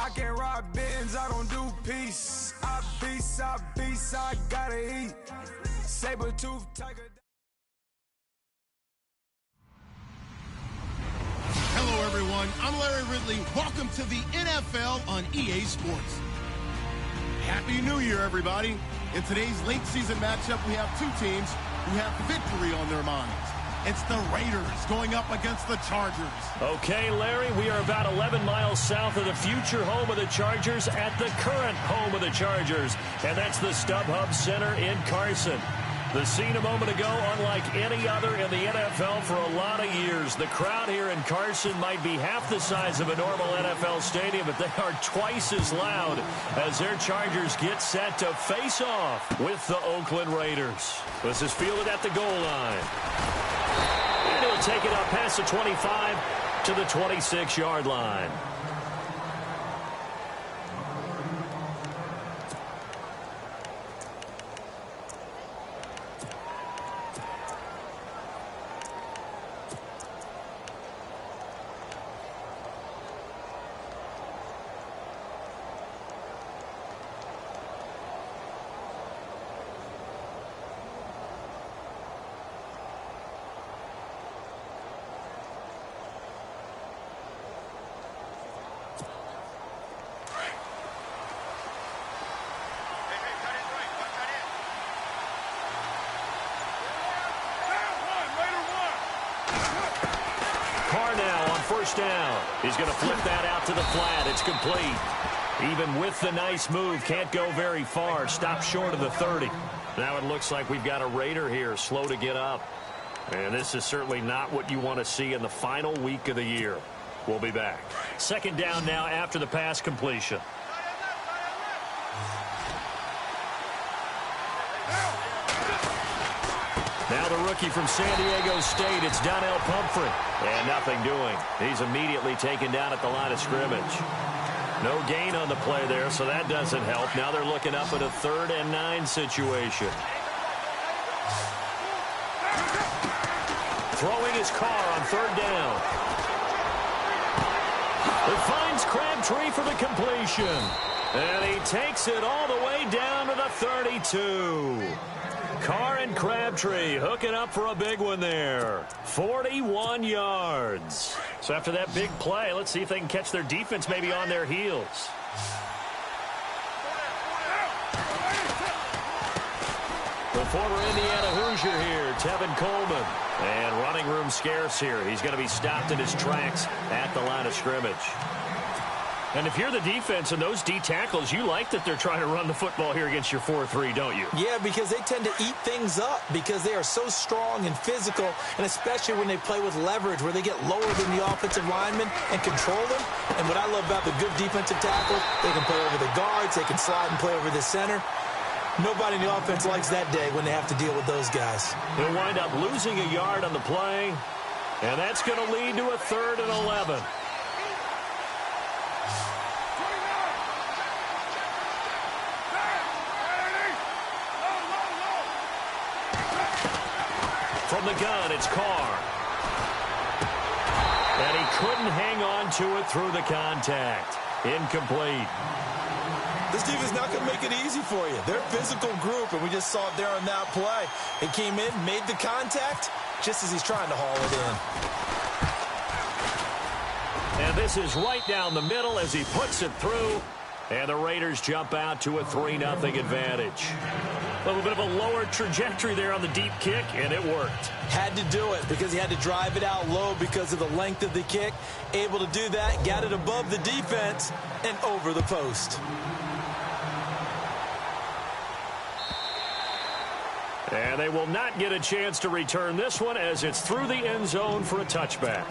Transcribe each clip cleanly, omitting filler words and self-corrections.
I can't ride Benz, I don't do peace. I beast, I gotta eat. Saber-tooth tiger. Hello, everyone. I'm Larry Ridley. Welcome to the NFL on EA Sports. Happy New Year, everybody. In today's late season matchup, we have two teams who have victory on their minds. It's the Raiders going up against the Chargers. Okay, Larry, we are about 11 miles south of the future home of the Chargers at the current home of the Chargers, and that's the StubHub Center in Carson. The scene a moment ago, unlike any other in the NFL for a lot of years. The crowd here in Carson might be half the size of a normal NFL stadium, but they are twice as loud as their Chargers get set to face off with the Oakland Raiders. This is fielded at the goal line. And he'll take it up past the 25 to the 26-yard line. First down. He's going to flip that out to the flat. It's complete. Even with the nice move, can't go very far. Stop short of the 30. Now it looks like we've got a Raider here, slow to get up. And this is certainly not what you want to see in the final week of the year. We'll be back. Second down now after the pass completion. Now the rookie from San Diego State, it's Donnell Pumphrey. And nothing doing. He's immediately taken down at the line of scrimmage. No gain on the play there, so that doesn't help. Now they're looking up at a 3rd and 9 situation. Throwing his car on 3rd down. It finds Crabtree for the completion. And he takes it all the way down to the 32. Carr and Crabtree hooking up for a big one there. 41 yards. So after that big play, let's see if they can catch their defense maybe on their heels. The former Indiana Hoosier here, Tevin Coleman. And running room scarce here. He's going to be stopped in his tracks at the line of scrimmage. And if you're the defense and those D tackles, you like that they're trying to run the football here against your 4-3, don't you? Yeah, because they tend to eat things up because they are so strong and physical, and especially when they play with leverage where they get lower than the offensive linemen and control them. And what I love about the good defensive tackle, they can play over the guards, they can slide and play over the center. Nobody in the offense likes that day when they have to deal with those guys. He'll wind up losing a yard on the play, and that's going to lead to a 3rd and 11. From the gun, it's Carr. And he couldn't hang on to it through the contact. Incomplete. This defense not going to make it easy for you. They're a physical group, and we just saw it there on that play. He came in, made the contact, just as he's trying to haul it in. And this is right down the middle as he puts it through. And the Raiders jump out to a 3-0 advantage. A little bit of a lower trajectory there on the deep kick, and it worked. Had to do it because he had to drive it out low because of the length of the kick. Able to do that, got it above the defense and over the post. And they will not get a chance to return this one as it's through the end zone for a touchback.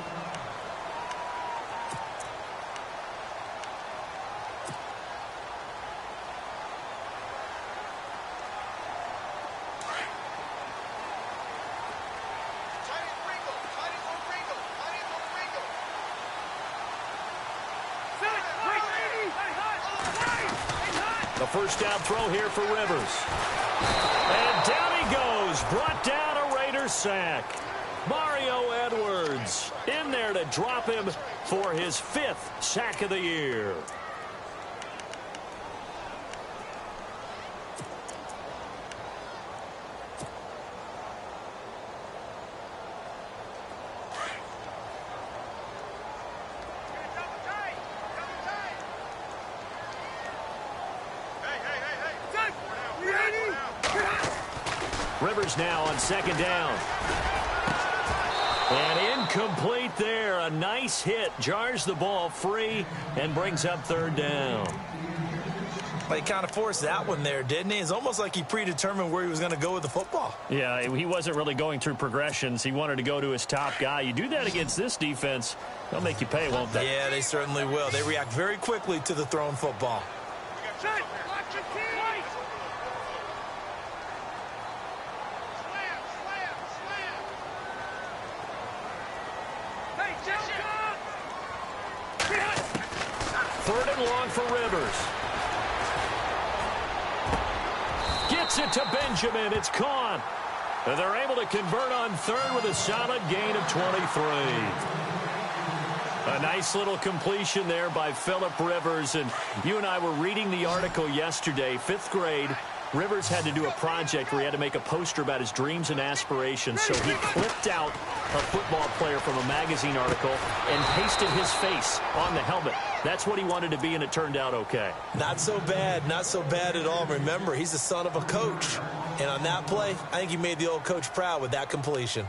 A first down throw here for Rivers. And down he goes. Brought down a Raiders sack. Mario Edwards in there to drop him for his 5th sack of the year. Rivers now on second down. And incomplete there. A nice hit. Jars the ball free and brings up third down. Well, he kind of forced that one there, didn't he? It's almost like he predetermined where he was going to go with the football. Yeah, he wasn't really going through progressions. He wanted to go to his top guy. You do that against this defense, they'll make you pay, won't they? Yeah, they certainly will. They react very quickly to the thrown football. Third and long for Rivers. Gets it to Benjamin. It's caught. And they're able to convert on third with a solid gain of 23. A nice little completion there by Phillip Rivers. And you and I were reading the article yesterday, 5th grade. Rivers had to do a project where he had to make a poster about his dreams and aspirations. So he clipped out a football player from a magazine article and pasted his face on the helmet. That's what he wanted to be, and it turned out okay. Not so bad. Not so bad at all. Remember, he's the son of a coach. And on that play, I think he made the old coach proud with that completion.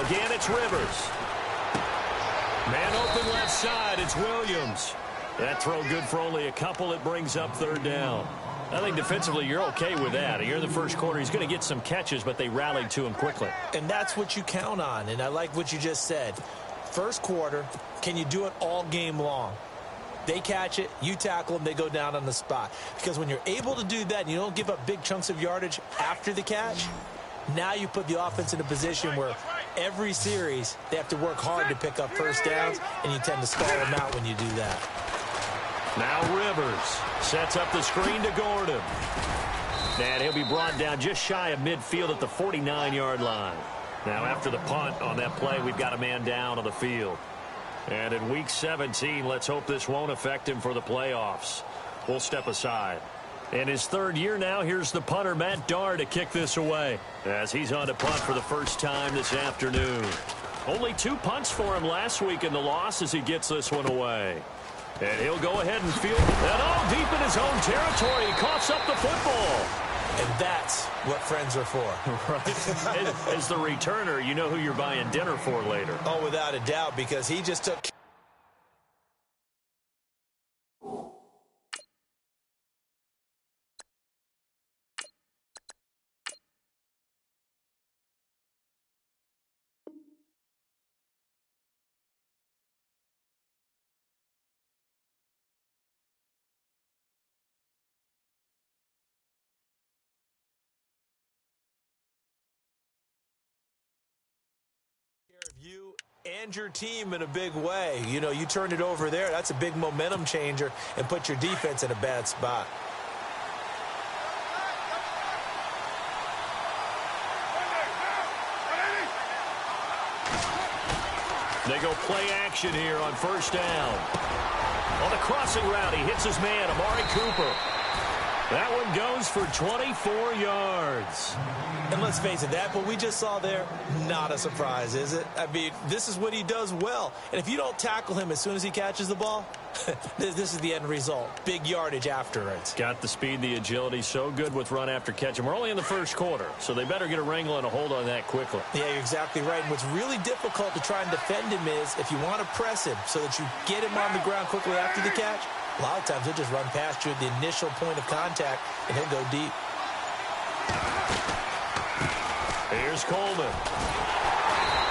Again, it's Rivers. Man open left side, it's Williams. That throw good for only a couple. It brings up third down. I think defensively you're okay with that. You're in the first quarter. He's going to get some catches, but they rallied to him quickly. And that's what you count on, and I like what you just said. First quarter, can you do it all game long? They catch it, you tackle them, they go down on the spot. Because when you're able to do that and you don't give up big chunks of yardage after the catch, now you put the offense in a position where every series they have to work hard to pick up first downs, and you tend to stall them out when you do that. Now Rivers sets up the screen to Gordon. And he'll be brought down just shy of midfield at the 49-yard line. Now after the punt on that play, we've got a man down on the field. And in Week 17, let's hope this won't affect him for the playoffs. We'll step aside. In his third year now, here's the punter, Matt Darr, to kick this away as he's on to punt for the first time this afternoon. Only 2 punts for him last week in the loss as he gets this one away. And he'll go ahead and field that all deep in his own territory. He coughs up the football. And that's what friends are for. Right. As the returner, you know who you're buying dinner for later. Oh, without a doubt, because he just took... of you and your team in a big way. You know, you turn it over there, that's a big momentum changer and put your defense in a bad spot. They go play action here on first down. On the crossing route, he hits his man, Amari Cooper. That one goes for 24 yards. And let's face it, that what we just saw there, not a surprise, is it? I mean, this is what he does well. And if you don't tackle him as soon as he catches the ball, this is the end result. Big yardage after it. Got the speed, the agility, so good with run after catch. And we're only in the first quarter, so they better get a wrangle and a hold on that quickly. Yeah, you're exactly right. And what's really difficult to try and defend him is if you want to press him so that you get him on the ground quickly after the catch, a lot of times he'll just run past you at the initial point of contact, and he'll go deep. Here's Coleman.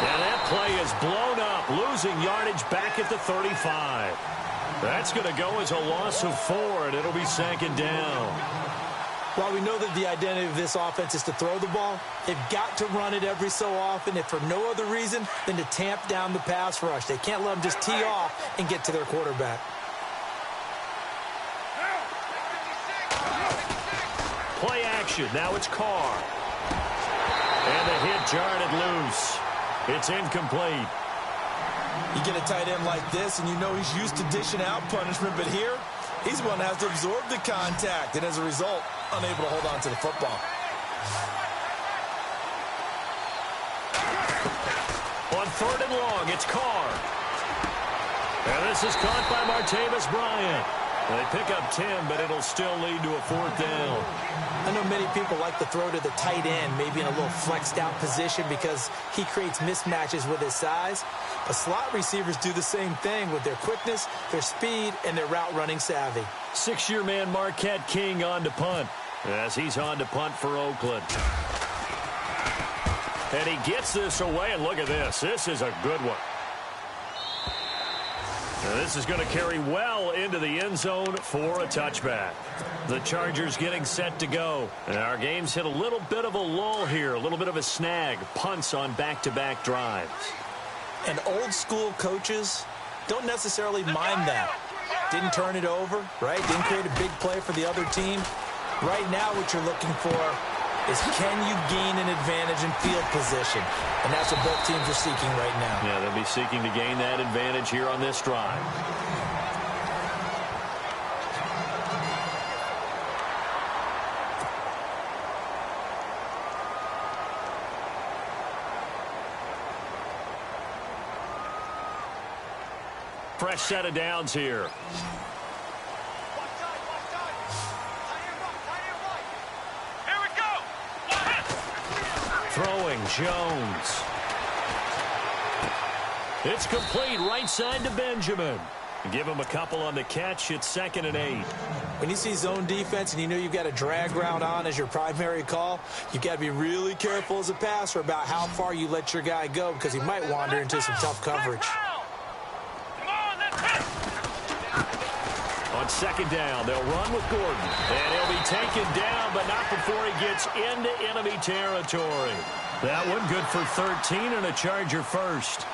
And that play is blown up, losing yardage back at the 35. That's going to go as a loss of 4, and it'll be second down. While we know that the identity of this offense is to throw the ball, they've got to run it every so often, if for no other reason than to tamp down the pass rush. They can't let them just tee off and get to their quarterback. Play action. Now it's Carr. And the hit jarred it loose. It's incomplete. You get a tight end like this, and you know he's used to dishing out punishment, but here He's the one that has to absorb the contact, and as a result, unable to hold on to the football. On 3rd and long, it's Carr. And this is caught by Martavis Bryant. They pick up 10, but it'll still lead to a 4th down. I know many people like to throw to the tight end, maybe in a little flexed out position because he creates mismatches with his size. But slot receivers do the same thing with their quickness, their speed, and their route running savvy. 6-year man Marquette King on to punt, as he's on to punt for Oakland. And he gets this away, and look at this. This is a good one. Now this is going to carry well into the end zone for a touchback. The Chargers getting set to go. And our game's hit a little bit of a lull here, a little bit of a snag. Punts on back-to-back drives. And old-school coaches don't necessarily mind that. Didn't turn it over, right? Didn't create a big play for the other team. Right now what you're looking for is can you gain an advantage in field position? And that's what both teams are seeking right now. Yeah, they'll be seeking to gain that advantage here on this drive. Fresh set of downs here. Throwing, Jones. It's complete, right side to Benjamin. Give him a couple on the catch. It's 2nd and 8. When you see zone defense and you know you've got a drag route on as your primary call, you've got to be really careful as a passer about how far you let your guy go because he might wander into some tough coverage. On 2nd down, they'll run with Gordon. And he'll be taken down, but not before he gets into enemy territory. That one good for 13 and a Charger first.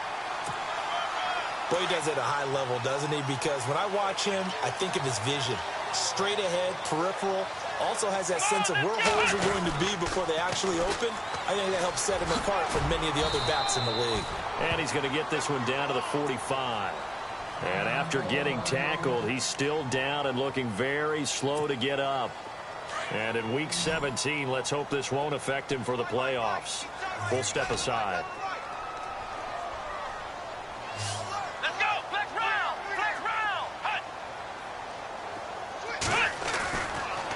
Boy, he does it at a high level, doesn't he? Because when I watch him, I think of his vision. Straight ahead, peripheral. Also has that sense of where holes are going to be before they actually open. I think that helps set him apart from many of the other backs in the league. And he's going to get this one down to the 45. And after getting tackled, he's still down and looking very slow to get up. And in Week 17, let's hope this won't affect him for the playoffs. We'll step aside. Let's go! Flex round! Flex round!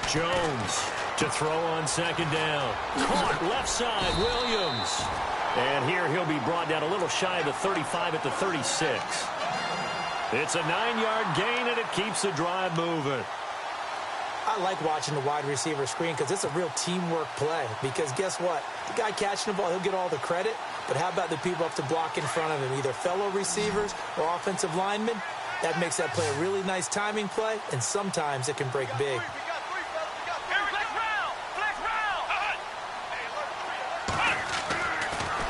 Jones to throw on 2nd down. Caught left side, Williams. And here he'll be brought down a little shy of the 35 at the 36. It's a 9-yard gain, and it keeps the drive moving. I like watching the wide receiver screen because it's a real teamwork play. Because guess what? The guy catching the ball, he'll get all the credit. But how about the people up to block in front of him, either fellow receivers or offensive linemen? That makes that play a really nice timing play, and sometimes it can break big.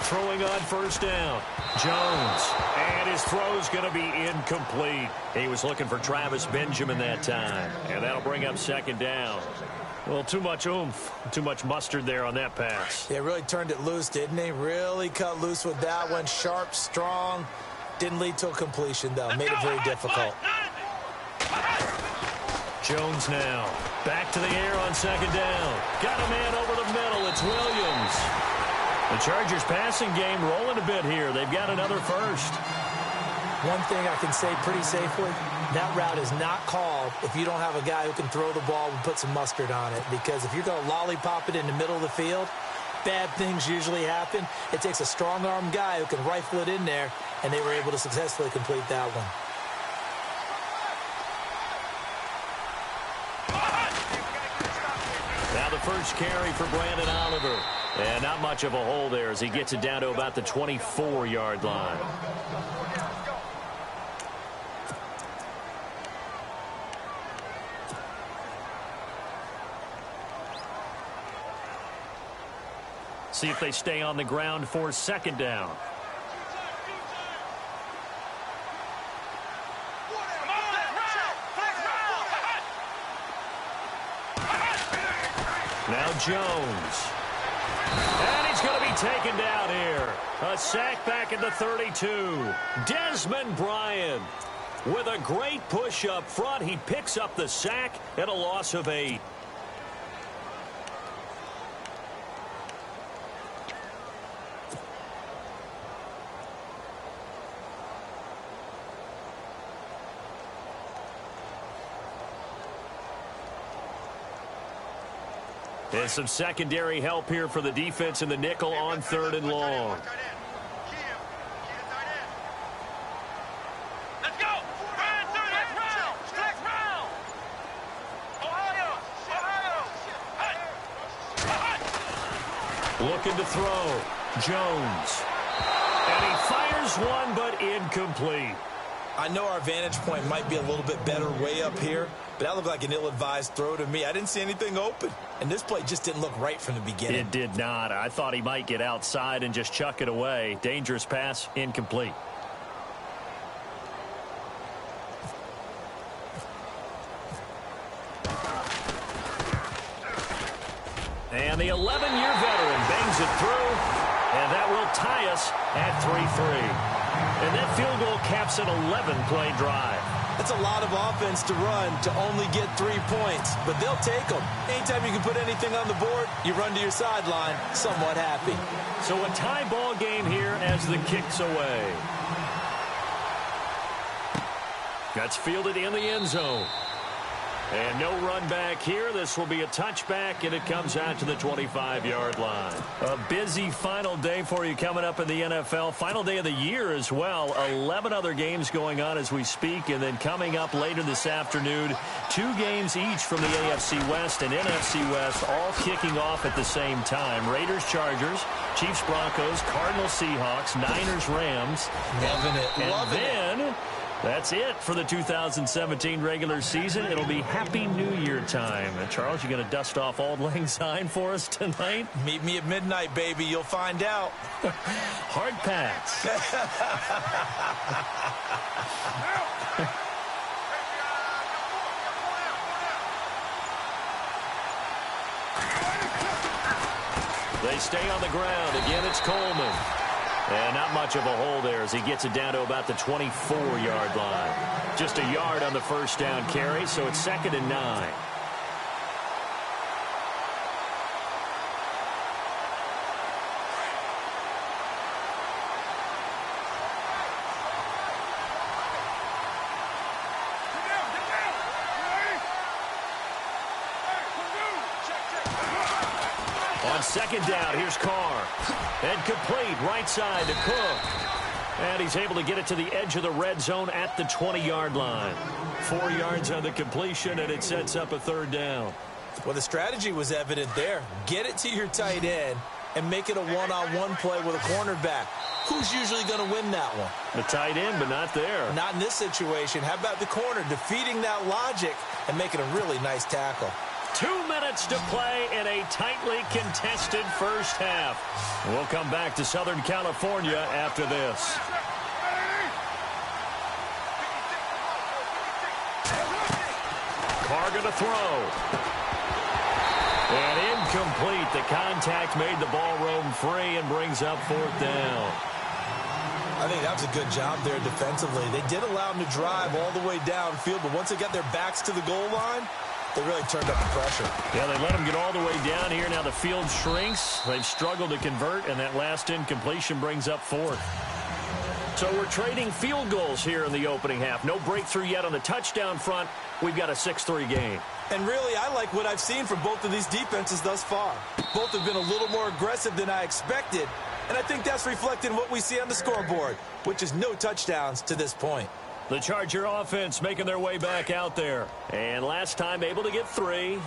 Throwing on 1st down. Jones. And his throw's going to be incomplete. He was looking for Travis Benjamin that time. And that'll bring up 2nd down. Well, too much oomph, too much mustard there on that pass. Yeah, really turned it loose, didn't he? Really cut loose with that one. Sharp, strong. Didn't lead to a completion, though. Made it very difficult. Jones now. Back to the air on 2nd down. Got a man over the middle. It's Williams. The Chargers passing game rolling a bit here. They've got another first. One thing I can say pretty safely, that route is not called if you don't have a guy who can throw the ball and put some mustard on it. Because if you're going to lollipop it in the middle of the field, bad things usually happen. It takes a strong-arm guy who can rifle it in there, and they were able to successfully complete that one. Now the first carry for Brandon Oliver. And not much of a hole there as he gets it down to about the 24-yard line. See if they stay on the ground for 2nd down. Now Jones. And he's going to be taken down here. A sack back at the 32. Desmond Bryant. With a great push up front, he picks up the sack and a loss of 8. And some secondary help here for the defense in the nickel on 3rd and long. Let's go! Run through this round! Flex round! Ohio! Ohio! Hey! Looking to throw. Jones. And he fires one, but incomplete. I know our vantage point might be a little bit better way up here, but that looked like an ill-advised throw to me. I didn't see anything open, and this play just didn't look right from the beginning. It did not. I thought he might get outside and just chuck it away. Dangerous pass, incomplete. And the 11-year veteran bangs it through, and that will tie us at 3-3. And that field goal caps an 11-play drive. That's a lot of offense to run to only get 3 points, but they'll take them. Anytime you can put anything on the board, you run to your sideline somewhat happy. So a tie ball game here as the kick's away. That's fielded in the end zone. And no run back here. This will be a touchback, and it comes out to the 25-yard line. A busy final day for you coming up in the NFL. Final day of the year as well. 11 other games going on as we speak. And then coming up later this afternoon, 2 games each from the AFC West and NFC West, all kicking off at the same time. Raiders, Chargers, Chiefs, Broncos, Cardinals, Seahawks, Niners, Rams. Loving it. Loving it. That's it for the 2017 regular season. It'll be Happy New Year time. And Charles, you going to dust off Auld Lang Syne for us tonight? Meet me at midnight, baby. You'll find out. Hard pass. They stay on the ground. Again, it's Coleman. And not much of a hole there as he gets it down to about the 24-yard line. Just a yard on the first down carry, so it's 2nd and 9. On 2nd down, here's Carr. And complete, right side to Cook. And he's able to get it to the edge of the red zone at the 20-yard line. 4 yards on the completion, and it sets up a 3rd down. Well, the strategy was evident there. Get it to your tight end and make it a one-on-one play with a cornerback. Who's usually going to win that one? The tight end, but not there. Not in this situation. How about the corner defeating that logic and making a really nice tackle? 2 minutes to play in a tightly contested first half. We'll come back to Southern California after this. Carr going to throw. And incomplete. The contact made the ball roam free and brings up 4th down. I think that was a good job there defensively. They did allow them to drive all the way downfield, but once they got their backs to the goal line, they really turned up the pressure. Yeah, they let them get all the way down here. Now the field shrinks. They've struggled to convert, and that last incompletion brings up 4th. So we're trading field goals here in the opening half. No breakthrough yet on the touchdown front. We've got a 6-3 game. And really, I like what I've seen from both of these defenses thus far. Both have been a little more aggressive than I expected, and I think that's reflected in what we see on the scoreboard, which is no touchdowns to this point. The Charger offense making their way back out there. And last time able to get 3.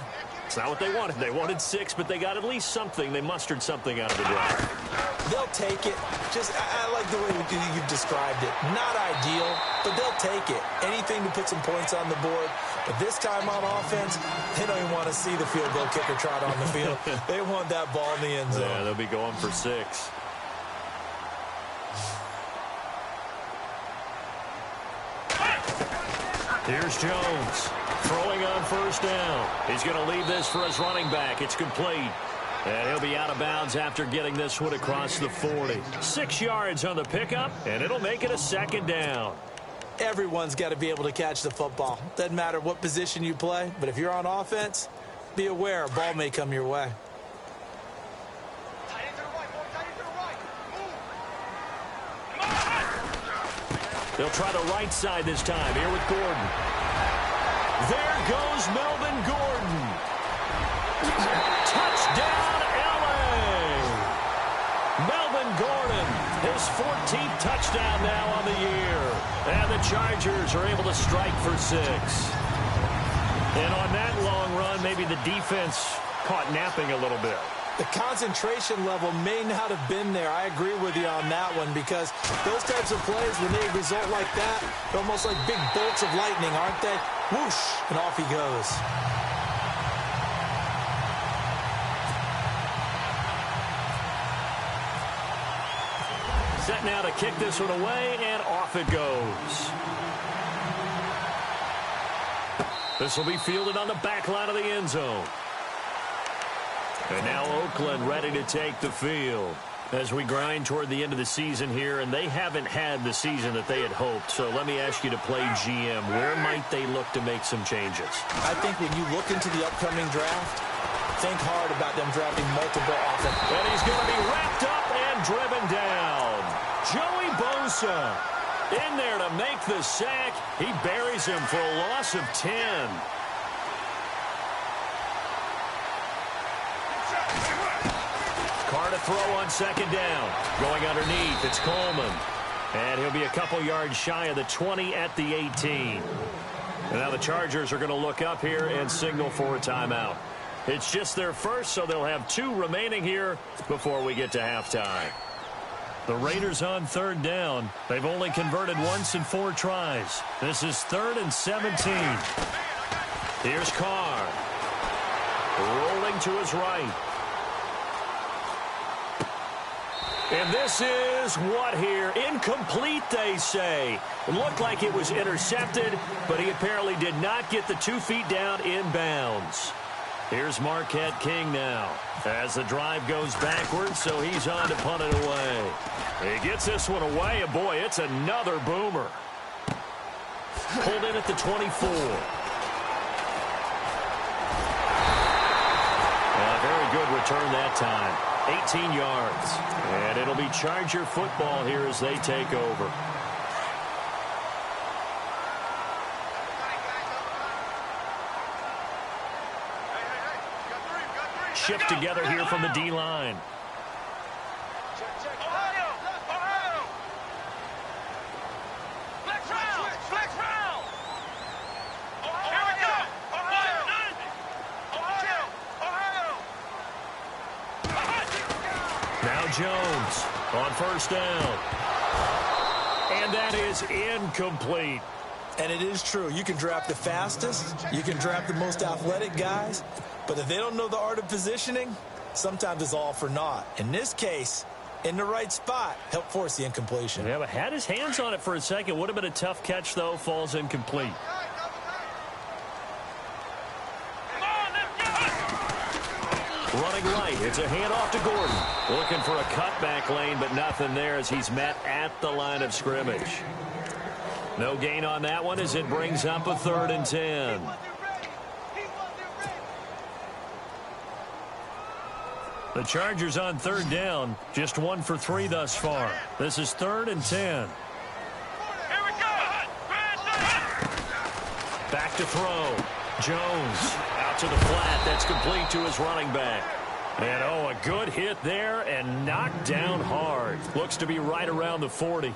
It's not what they wanted. They wanted 6, but they got at least something. They mustered something out of the drive. They'll take it. Just, I like the way you've described it. Not ideal, but they'll take it. Anything to put some points on the board. But this time on offense, they don't even want to see the field goal kicker trot on the field. They want that ball in the end zone. Yeah, they'll be going for 6. Here's Jones throwing on first down. He's going to leave this for his running back. It's complete. And he'll be out of bounds after getting this one across the 40. 6 yards on the pickup, and it'll make it a 2nd down. Everyone's got to be able to catch the football. Doesn't matter what position you play, but if you're on offense, be aware a ball may come your way. They'll try the right side this time. Here with Gordon. There goes Melvin Gordon. Touchdown, L.A. Melvin Gordon, his 14th touchdown now on the year. And the Chargers are able to strike for 6. And on that long run, maybe the defense caught napping a little bit. The concentration level may not have been there. I agree with you on that one, because those types of plays, when they result like that, they're almost like big bolts of lightning, aren't they? Whoosh, and off he goes. Set now to kick this one away, and off it goes. This will be fielded on the back line of the end zone. And now Oakland ready to take the field as we grind toward the end of the season here, and they haven't had the season that they had hoped. So let me ask you to play GM. Where might they look to make some changes? I think when you look into the upcoming draft, think hard about them drafting multiple offensive. And he's going to be wrapped up and driven down. Joey Bosa in there to make the sack. He buries him for a loss of 10. Carr to throw on second down. Going underneath, it's Coleman. And he'll be a couple yards shy of the 20 at the 18. And now the Chargers are going to look up here and signal for a timeout. It's just their first, so they'll have 2 remaining here before we get to halftime. The Raiders on third down. They've only converted once in 4 tries. This is 3rd and 17. Here's Carr. Rolling to his right. And this is what here? Incomplete, they say. It looked like it was intercepted, but he apparently did not get the 2 feet down in bounds. Here's Marquette King now as the drive goes backwards, so he's on to punt it away. He gets this one away, and boy, it's another boomer. Pulled in at the 24. A very good return that time. 18 yards. And it'll be Charger football here as they take over. Shift together here from the D-line. Now Jones on first down. And that is incomplete. And it is true. You can draft the fastest. You can draft the most athletic guys. But if they don't know the art of positioning, sometimes it's all for naught. In this case, in the right spot, help force the incompletion. Yeah, but had his hands on it for a second. Would have been a tough catch, though. Falls incomplete. Running right. It's a handoff to Gordon. Looking for a cutback lane, but nothing there as he's met at the line of scrimmage. No gain on that one as it brings up a 3rd and 10. The Chargers on third down, just 1 for 3 thus far. This is 3rd and 10. Here we go. Back to throw. Jones out to the flat. That's complete to his running back. And, oh, a good hit there and knocked down hard. Looks to be right around the 40.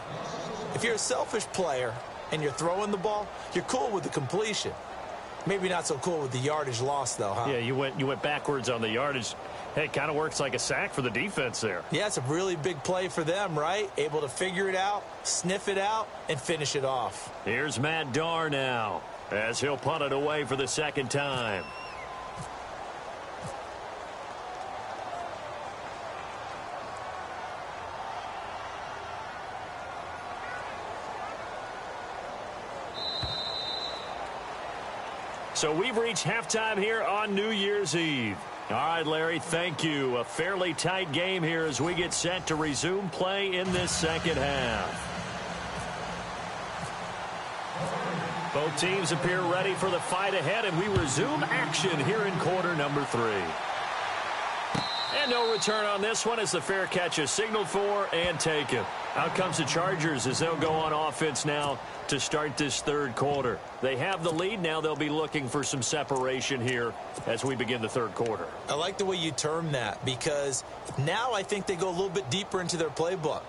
If you're a selfish player and you're throwing the ball, you're cool with the completion. Maybe not so cool with the yardage loss, though, huh? Yeah, you went backwards on the yardage. Hey, it kind of works like a sack for the defense there. Yeah, it's a really big play for them, right? Able to figure it out, sniff it out, and finish it off. Here's Matt Darr now as he'll punt it away for the 2nd time. So we've reached halftime here on New Year's Eve. All right, Larry, thank you. A fairly tight game here as we get set to resume play in this second half. Both teams appear ready for the fight ahead, and we resume action here in quarter number 3. And no return on this one as the fair catch is signaled for and taken. Out comes the Chargers as they'll go on offense now to start this third quarter. They have the lead. Now they'll be looking for some separation here as we begin the third quarter. I like the way you term that because now I think they go a little bit deeper into their playbook.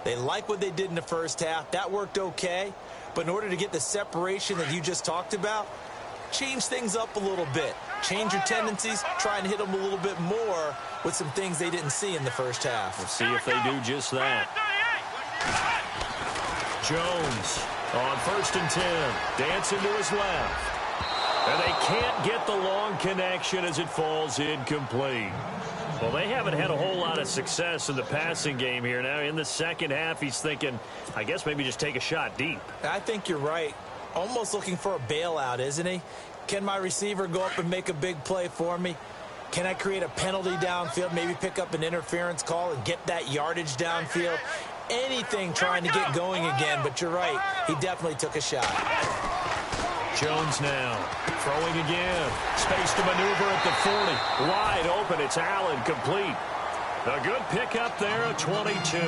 They like what they did in the first half. That worked okay. But in order to get the separation that you just talked about, change things up a little bit. Change your tendencies. Try and hit them a little bit more with some things they didn't see in the first half. We'll see if they do just that. Jones on 1st and 10. Dancing to his left. And they can't get the long connection as it falls incomplete. Well, they haven't had a whole lot of success in the passing game here. Now, in the second half, he's thinking, I guess maybe just take a shot deep. I think you're right. Almost looking for a bailout, isn't he? Can my receiver go up and make a big play for me? Can I create a penalty downfield, maybe pick up an interference call and get that yardage downfield? Anything trying to get going again, but you're right. He definitely took a shot. Jones now throwing again. Space to maneuver at the 40. Wide open. It's Allen complete. A good pickup there at 22.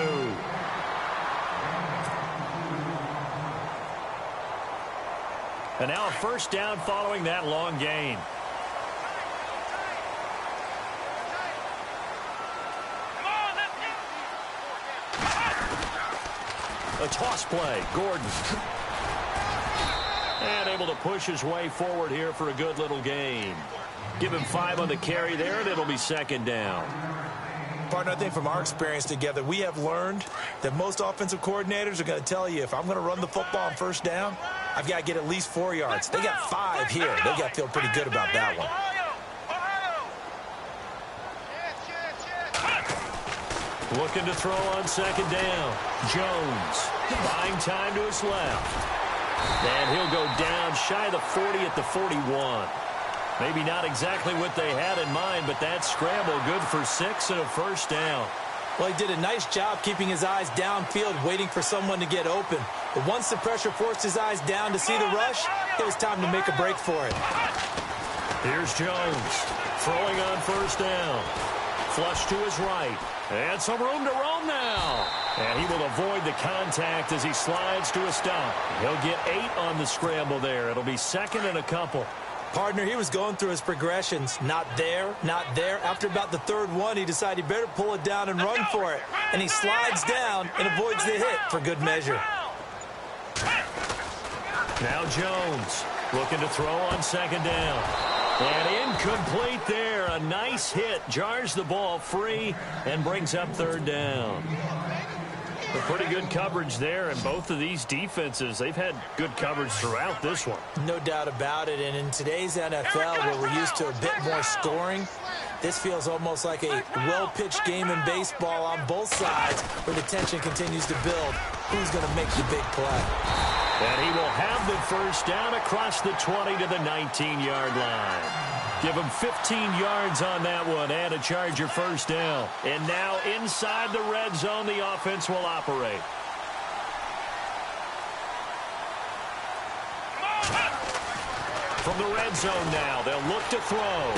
And now a first down following that long gain. A toss play. Gordon. And able to push his way forward here for a good little gain. Give him 5 on the carry there, and it'll be second down. Partner, I think from our experience together, we have learned that most offensive coordinators are going to tell you, if I'm going to run the football on first down, I've got to get at least 4 yards. They got 5 here. They got to feel pretty good about that one. Looking to throw on second down. Jones buying time to his left. And he'll go down shy of the 40 at the 41. Maybe not exactly what they had in mind, but that scramble good for 6 and a first down. Well, he did a nice job keeping his eyes downfield, waiting for someone to get open. But once the pressure forced his eyes down to see the rush, it was time to make a break for it. Here's Jones throwing on first down. Flush to his right. And some room to roam now. And he will avoid the contact as he slides to a stop. He'll get 8 on the scramble there. It'll be second and a couple. Partner, he was going through his progressions. Not there, not there. After about the third one, he decided he better pull it down and run for it. And he slides down and avoids the hit for good measure. Now Jones looking to throw on second down. And incomplete there. A nice hit. Jars the ball free and brings up third down. A pretty good coverage there, and both of these defenses, they've had good coverage throughout this one. No doubt about it, and in today's NFL, where we're used to a bit more scoring, this feels almost like a well-pitched game in baseball on both sides, where the tension continues to build. Who's going to make the big play? And he will have the first down across the 20 to the 19-yard line. Give him 15 yards on that one and a Charger first down. And now inside the red zone, the offense will operate. From the red zone now, they'll look to throw.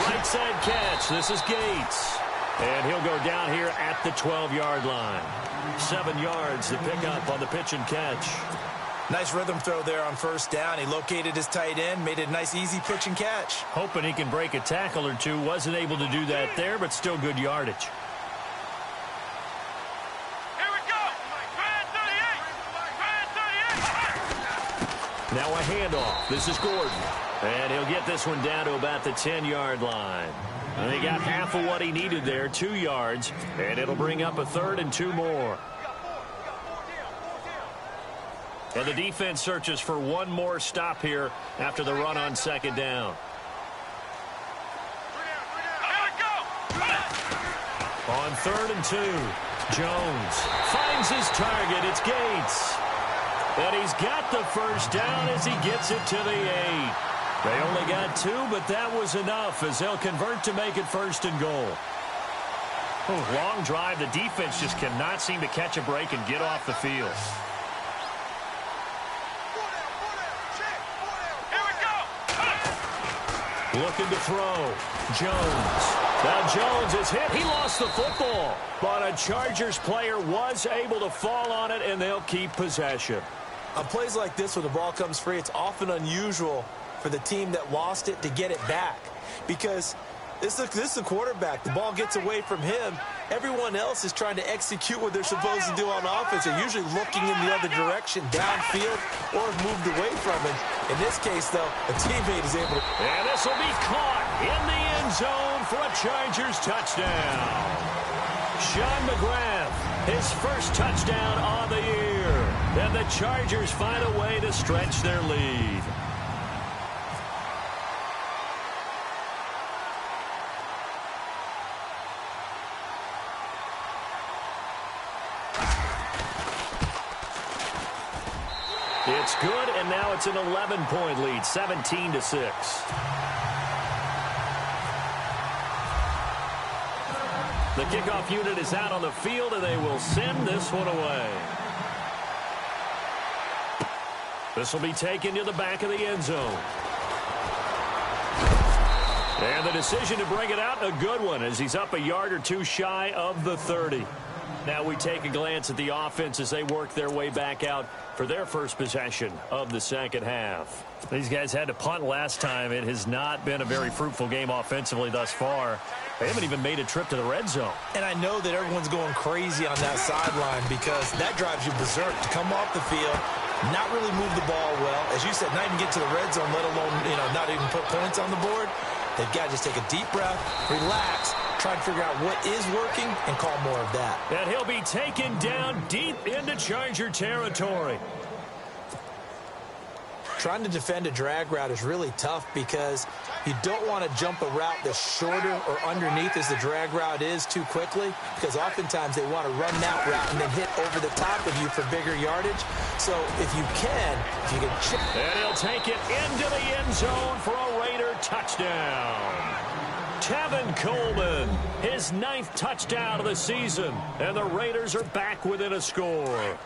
Right side catch. This is Gates. And he'll go down here at the 12-yard line. 7 yards to pick up on the pitch and catch. Nice rhythm throw there on first down. He located his tight end, made it a nice, easy pitch and catch. Hoping he can break a tackle or two. Wasn't able to do that there, but still good yardage. Here we go. Red 38. Now a handoff. This is Gordon. And he'll get this one down to about the 10-yard line. And he got half of what he needed there, 2 yards. And it'll bring up a 3rd and 2 more. And the defense searches for one more stop here after the run on second down. On 3rd and 2, Jones finds his target. It's Gates. And he's got the first down as he gets it to the 8. They only got 2, but that was enough as they'll convert to make it 1st and goal. Long drive. The defense just cannot seem to catch a break and get off the field. Looking to throw. Jones. Now Jones is hit. He lost the football. But a Chargers player was able to fall on it, and they'll keep possession. On plays like this where the ball comes free, it's often unusual for the team that lost it to get it back. Because this is the quarterback. The ball gets away from him. Everyone else is trying to execute what they're supposed to do on offense. They're usually looking in the other direction, downfield, or have moved away from him. In this case, though, a teammate is able to... And this will be caught in the end zone for a Chargers touchdown. Sean McGrath, his first touchdown on the year. And the Chargers find a way to stretch their lead. It's good, and now it's an 11-point lead, 17-6. The kickoff unit is out on the field, and they will send this one away. This will be taken to the back of the end zone. And the decision to bring it out, a good one, as he's up a yard or two shy of the 30. Now we take a glance at the offense as they work their way back out for their first possession of the second half. These guys had to punt last time. It has not been a very fruitful game offensively thus far. They haven't even made a trip to the red zone. And I know that everyone's going crazy on that sideline because that drives you berserk to come off the field, not really move the ball well. As you said, not even get to the red zone, let alone, not even put points on the board. They've got to just take a deep breath, relax, try to figure out what is working, and call more of that. And he'll be taken down deep into Charger territory. Trying to defend a drag route is really tough because you don't want to jump a route that's shorter or underneath as the drag route is too quickly, because oftentimes they want to run that route and then hit over the top of you for bigger yardage. So if you can chip. And he'll take it into the end zone for a Raider touchdown. Tevin Coleman, his 9th touchdown of the season, and the Raiders are back within a score.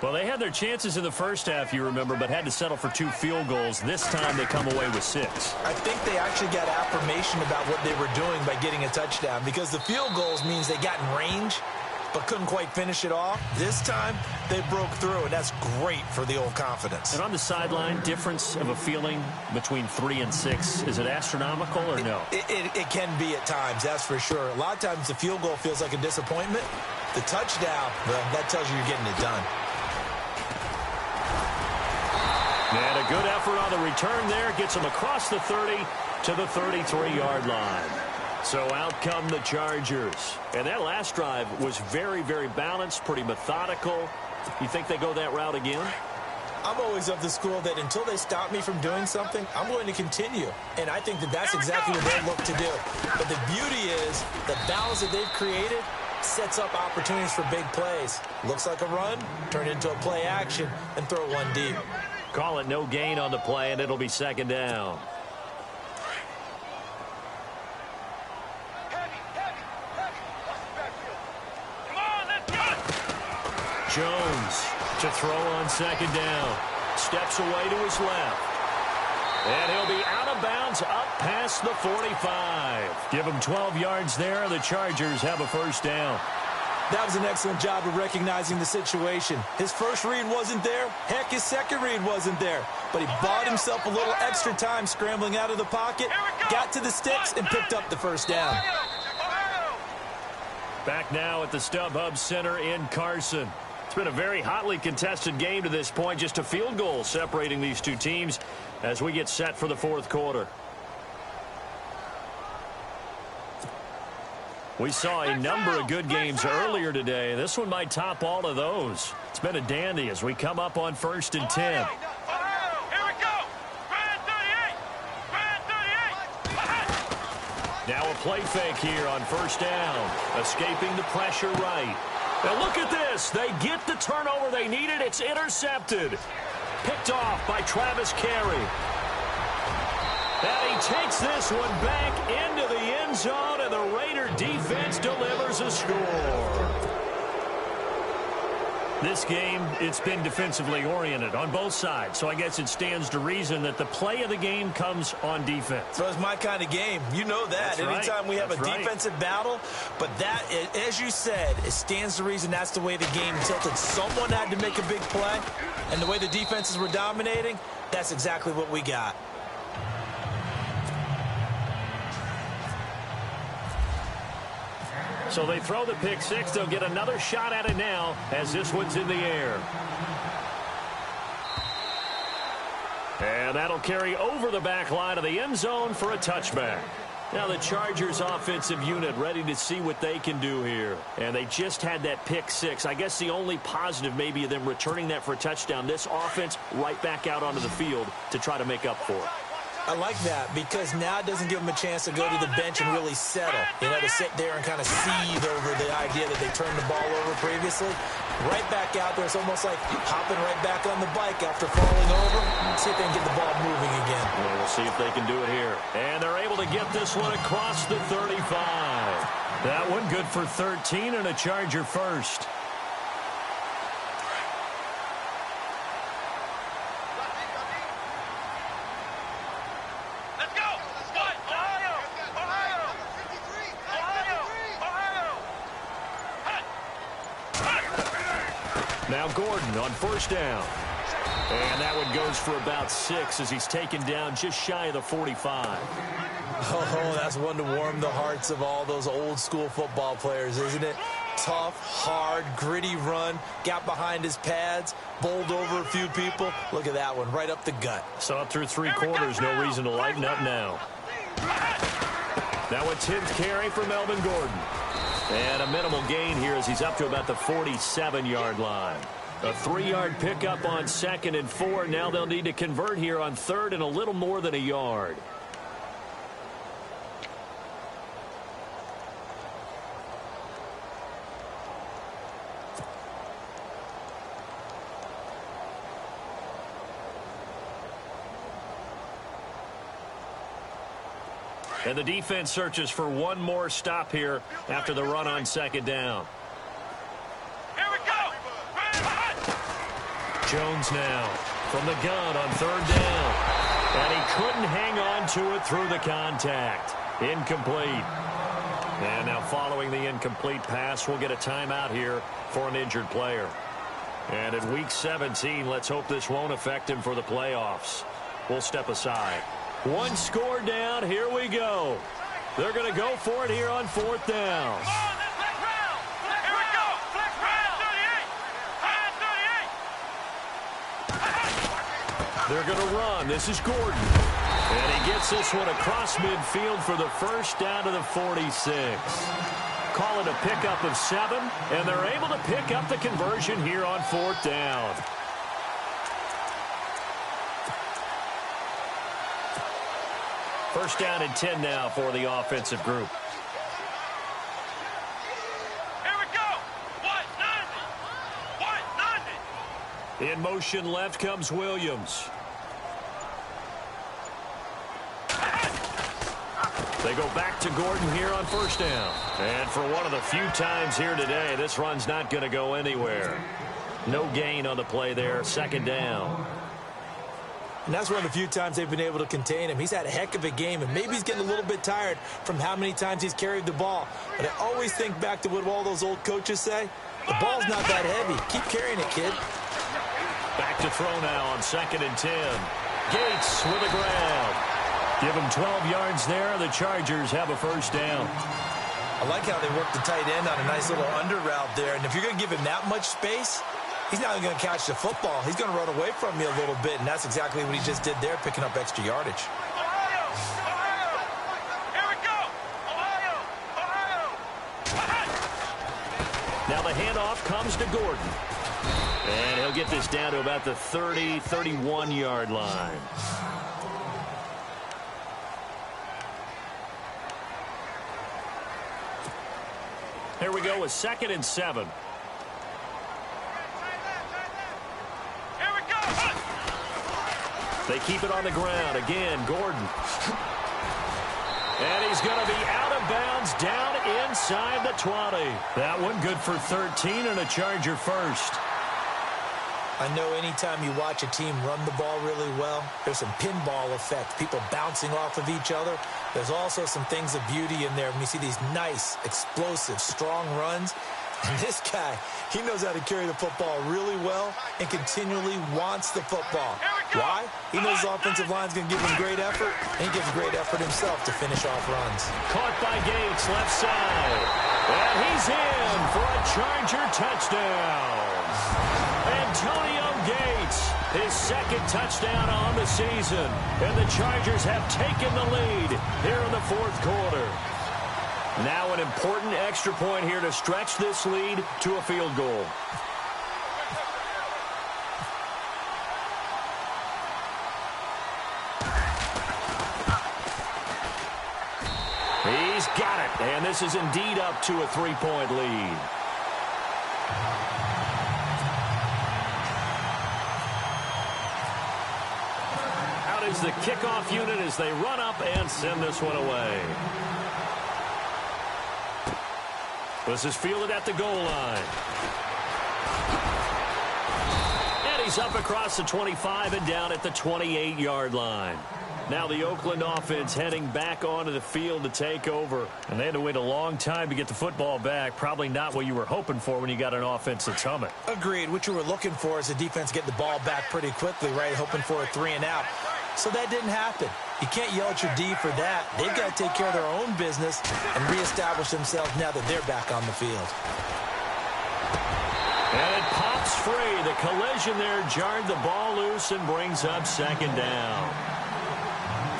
Well, they had their chances in the first half, you remember, but had to settle for 2 field goals. This time they come away with 6. I think they actually got affirmation about what they were doing by getting a touchdown, because the field goals means they got in range but couldn't quite finish it off. This time they broke through, and that's great for the old confidence. And on the sideline, difference of a feeling between 3 and 6, is it astronomical or no? It can be at times, that's for sure. A lot of times the field goal feels like a disappointment. The touchdown, well, that tells you you're getting it done. And a good effort on the return there. Gets him across the 30 to the 33-yard line. So out come the Chargers. And that last drive was very, very balanced, pretty methodical. You think they go that route again? I'm always of the school that until they stop me from doing something, I'm going to continue. And I think that that's exactly what they look to do. But the beauty is the balance that they've created sets up opportunities for big plays. Looks like a run, turn into a play action, and throw one deep. Call it no gain on the play, and it'll be second down. Jones to throw on second down. Steps away to his left. And he'll be out of bounds up past the 45. Give him 12 yards there. The Chargers have a first down. That was an excellent job of recognizing the situation. His first read wasn't there. Heck, his second read wasn't there. But he bought himself a little extra time scrambling out of the pocket, got to the sticks, and picked up the first down. Back now at the StubHub Center in Carson. It's been a very hotly contested game to this point. Just a field goal separating these two teams as we get set for the fourth quarter. We saw a number of good games earlier today. This one might top all of those. It's been a dandy as we come up on 1st and 10. Here we go. Brand 38. Brand 38. Now a play fake here on first down. Escaping the pressure right. And look at this. They get the turnover they needed. It's intercepted. Picked off by Travis Carey. And he takes this one back into the end zone, and the Raider defense delivers a score. This game, it's been defensively oriented on both sides, so I guess it stands to reason that the play of the game comes on defense. So it's my kind of game. You know that. That's Anytime right. we have That's a right. defensive battle, but that, as you said, it stands to reason that's the way the game tilted. Someone had to make a big play, and the way the defenses were dominating, that's exactly what we got. So they throw the pick six. They'll get another shot at it now as this one's in the air. And that'll carry over the back line of the end zone for a touchback. Now the Chargers offensive unit ready to see what they can do here. And they just had that pick six. I guess the only positive maybe of them returning that for a touchdown. This offense right back out onto the field to try to make up for it. I like that because now it doesn't give them a chance to go to the bench and really settle. You know, to sit there and kind of seethe over the idea that they turned the ball over previously. Right back out there. It's almost like hopping right back on the bike after falling over. See if they can get the ball moving again. Well, we'll see if they can do it here. And they're able to get this one across the 35. That one good for 13 and a Charger first. Now Gordon on first down. And that one goes for about 6 as he's taken down just shy of the 45. Oh, that's one to warm the hearts of all those old school football players, isn't it? Tough, hard, gritty run, got behind his pads, bowled over a few people. Look at that one, right up the gut. Saw it through 3 quarters, no reason to lighten up now. Now a 10th carry for Melvin Gordon. And a minimal gain here as he's up to about the 47-yard line. A 3-yard pickup on 2nd and 4. Now they'll need to convert here on 3rd and a little more than a yard. And the defense searches for one more stop here after the run on 2nd down. Here we go. Jones now from the gun on 3rd down. And he couldn't hang on to it through the contact. Incomplete. And now following the incomplete pass, we'll get a timeout here for an injured player. And in Week 17, let's hope this won't affect him for the playoffs. We'll step aside. One score down. Here we go. They're going to go for it here on 4th down. Here we go. Flex round. 38. They're going to run. This is Gordon. And he gets this one across midfield for the first down to the 46. Call it a pickup of 7, and they're able to pick up the conversion here on 4th down. First down and 10 now for the offensive group. Here we go. 190. In motion left comes Williams. They go back to Gordon here on first down. And for one of the few times here today, this run's not going to go anywhere. No gain on the play there. 2nd down. And that's one of the few times they've been able to contain him. He's had a heck of a game, and maybe he's getting a little bit tired from how many times he's carried the ball. But I always think back to what all those old coaches say. The ball's not that heavy. Keep carrying it, kid. Back to throw now on 2nd and 10. Gates with a grab. Give him 12 yards there. The Chargers have a first down. I like how they work the tight end on a nice little under route there. And if you're going to give him that much space, he's not going to catch the football. He's going to run away from you a little bit, and that's exactly what he just did there, picking up extra yardage. Here we go. Now the handoff comes to Gordon. And he'll get this down to about the 30, 31-yard line. Here we go with 2nd and 7. Here we go. They keep it on the ground. Again, Gordon. And he's going to be out of bounds down inside the 20. That one good for 13 and a Charger first. I know anytime you watch a team run the ball really well, there's some pinball effect, people bouncing off of each other. There's also some things of beauty in there when you see these nice, explosive, strong runs. And this guy, he knows how to carry the football really well and continually wants the football. Why? He knows the offensive line's going to give him great effort, and he gives great effort himself to finish off runs. Caught by Gates, left side. And he's in for a Charger touchdown. Antonio Gates, his second touchdown on the season. And the Chargers have taken the lead here in the fourth quarter. Now an important extra point here to stretch this lead to a field goal. He's got it, and this is indeed up to a 3-point lead. Out is the kickoff unit as they run up and send this one away. This is fielded at the goal line. And he's up across the 25 and down at the 28-yard line. Now the Oakland offense heading back onto the field to take over. And they had to wait a long time to get the football back. Probably not what you were hoping for when you got an offense that's humming. Agreed. What you were looking for is the defense getting the ball back pretty quickly, right? Hoping for a 3 and out. So that didn't happen. You can't yell at your D for that. They've got to take care of their own business and reestablish themselves now that they're back on the field. And it pops free. The collision there jarred the ball loose and brings up second down.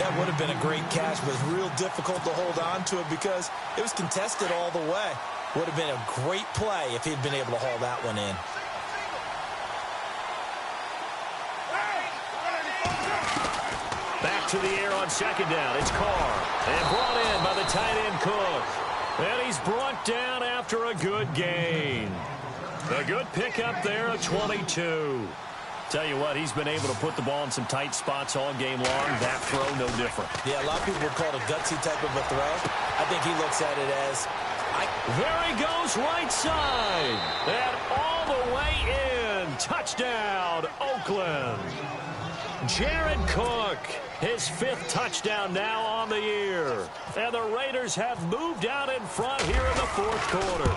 That would have been a great catch, but it was real difficult to hold on to it because it was contested all the way. Would have been a great play if he'd been able to haul that one in. Back to the air on second down. It's Carr. And brought in by the tight end Cook. And he's brought down after a good gain. A good pickup there, a 22. Tell you what, he's been able to put the ball in some tight spots all game long. That throw, no different. Yeah, a lot of people would call it a gutsy type of a throw. I think he looks at it as... There he goes, right side. And all the way in. Touchdown, Oakland. Jared Cook, his 5th touchdown now on the year. And the Raiders have moved out in front here in the fourth quarter.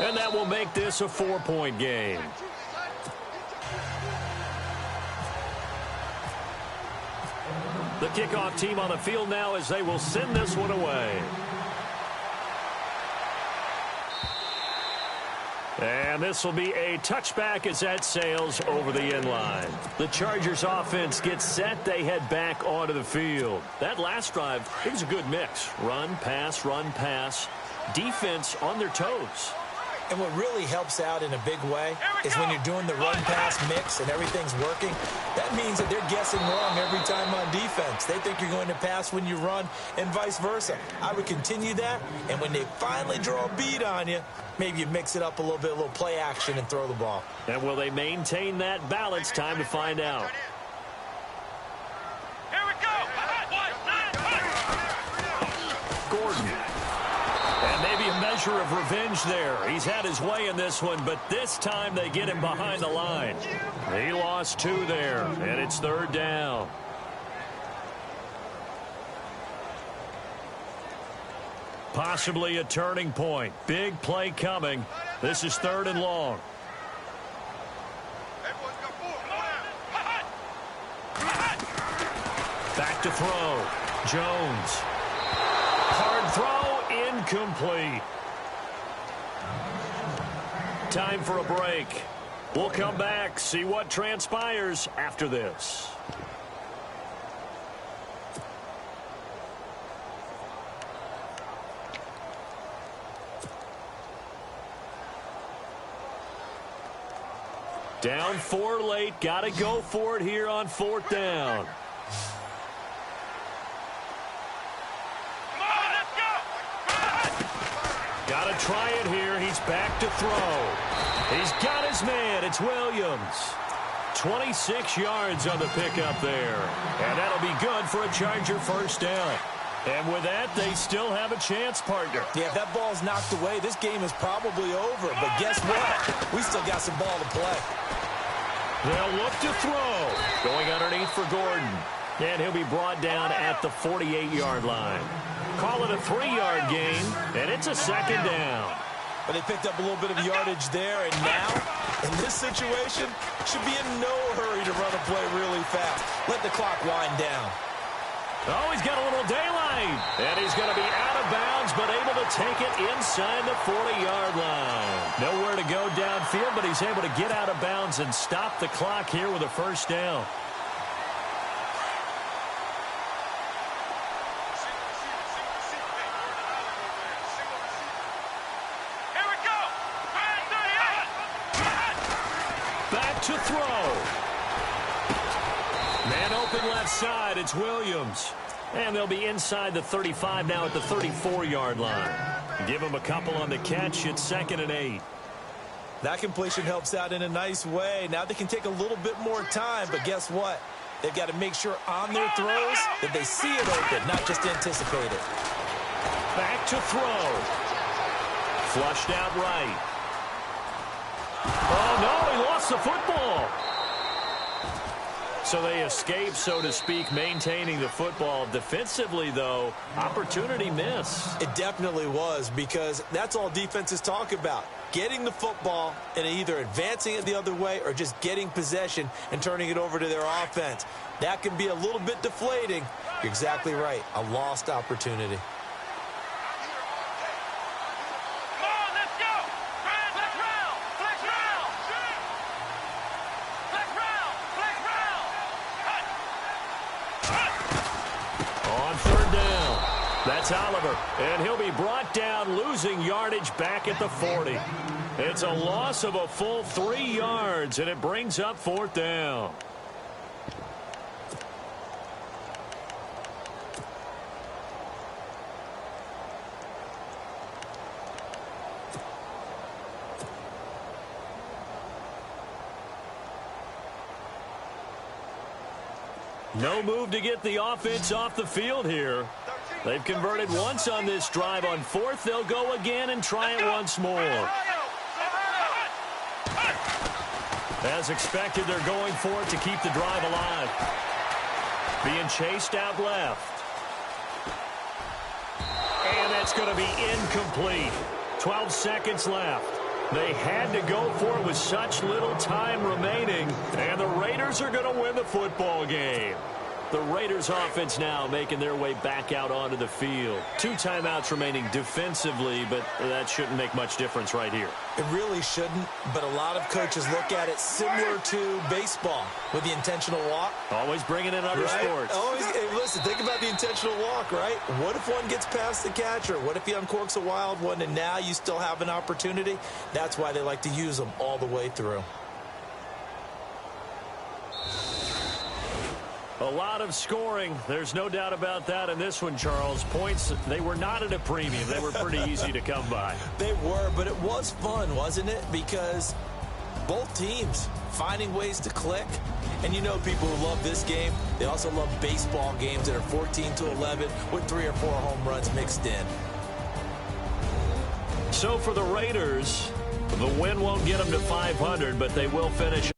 And that will make this a 4-point game. The kickoff team on the field now as they will send this one away. And this will be a touchback as that sails over the end line. The Chargers offense gets set. They head back onto the field. That last drive, it was a good mix. Run, pass, defense on their toes. And what really helps out in a big way is when you're doing the run-pass mix and everything's working, that means that they're guessing wrong every time on defense. They think you're going to pass when you run and vice versa. I would continue that, and when they finally draw a bead on you, maybe you mix it up a little bit, a little play action, and throw the ball. And will they maintain that balance? Time to find out. Here we go. Gordon. And maybe a measure of revenge there. He's had his way in this one, but this time they get him behind the line. He lost 2 there, and it's 3rd down. Possibly a turning point. Big play coming. This is 3rd and long. Back to throw. Jones. Hard throw, incomplete. Time for a break. We'll come back, see what transpires after this. Down 4 late. Got to go for it here on 4th down. Got to try it here. He's back to throw. He's got his man. It's Williams. 26 yards on the pickup there. And that'll be good for a Charger 1st down. And with that, they still have a chance, partner. Yeah, if that ball's knocked away, this game is probably over. But guess what? We still got some ball to play. They'll look to throw. Going underneath for Gordon. And he'll be brought down at the 48-yard line. Call it a 3-yard gain, and it's a second down. But they picked up a little bit of yardage there, and now, in this situation, should be in no hurry to run a play really fast. Let the clock wind down. Oh, he's got a little daylight. And he's going to be out of bounds, but able to take it inside the 40-yard line. Nowhere to go downfield, but he's able to get out of bounds and stop the clock here with a first down. Here we go. Back to throw. Man open left side, it's Williams. And they'll be inside the 35 now at the 34-yard line. Give him a couple on the catch, it's 2nd and 8. That completion helps out in a nice way. Now they can take a little bit more time, but guess what? They've got to make sure on their throws that they see it open, not just anticipate it. Back to throw. Flushed out right. Oh, no, he lost the football. So they escape, so to speak, maintaining the football. Defensively, though, opportunity miss. It definitely was, because that's all defenses talk about. Getting the football and either advancing it the other way or just getting possession and turning it over to their offense. That can be a little bit deflating. You're exactly right. A lost opportunity. That's Oliver, and he'll be brought down, losing yardage back at the 40. It's a loss of a full 3 yards, and it brings up 4th down. No move to get the offense off the field here. They've converted once on this drive. On 4th, they'll go again and try it once more. As expected, they're going for it to keep the drive alive. Being chased out left. And that's going to be incomplete. 12 seconds left. They had to go for it with such little time remaining. And the Raiders are going to win the football game. The Raiders offense now making their way back out onto the field. 2 timeouts remaining defensively, but that shouldn't make much difference right here. It really shouldn't, but a lot of coaches look at it similar to baseball with the intentional walk. Always bringing in other sports. Always, hey, listen, think about the intentional walk, right? What if one gets past the catcher? What if he uncorks a wild one and now you still have an opportunity? That's why they like to use them all the way through. A lot of scoring. There's no doubt about that in this one, Charles. Points, they were not at a premium. They were pretty easy to come by. They were, but it was fun, wasn't it? Because both teams finding ways to click. And you know people who love this game, they also love baseball games that are 14-11 with 3 or 4 home runs mixed in. So for the Raiders, the win won't get them to 500, but they will finish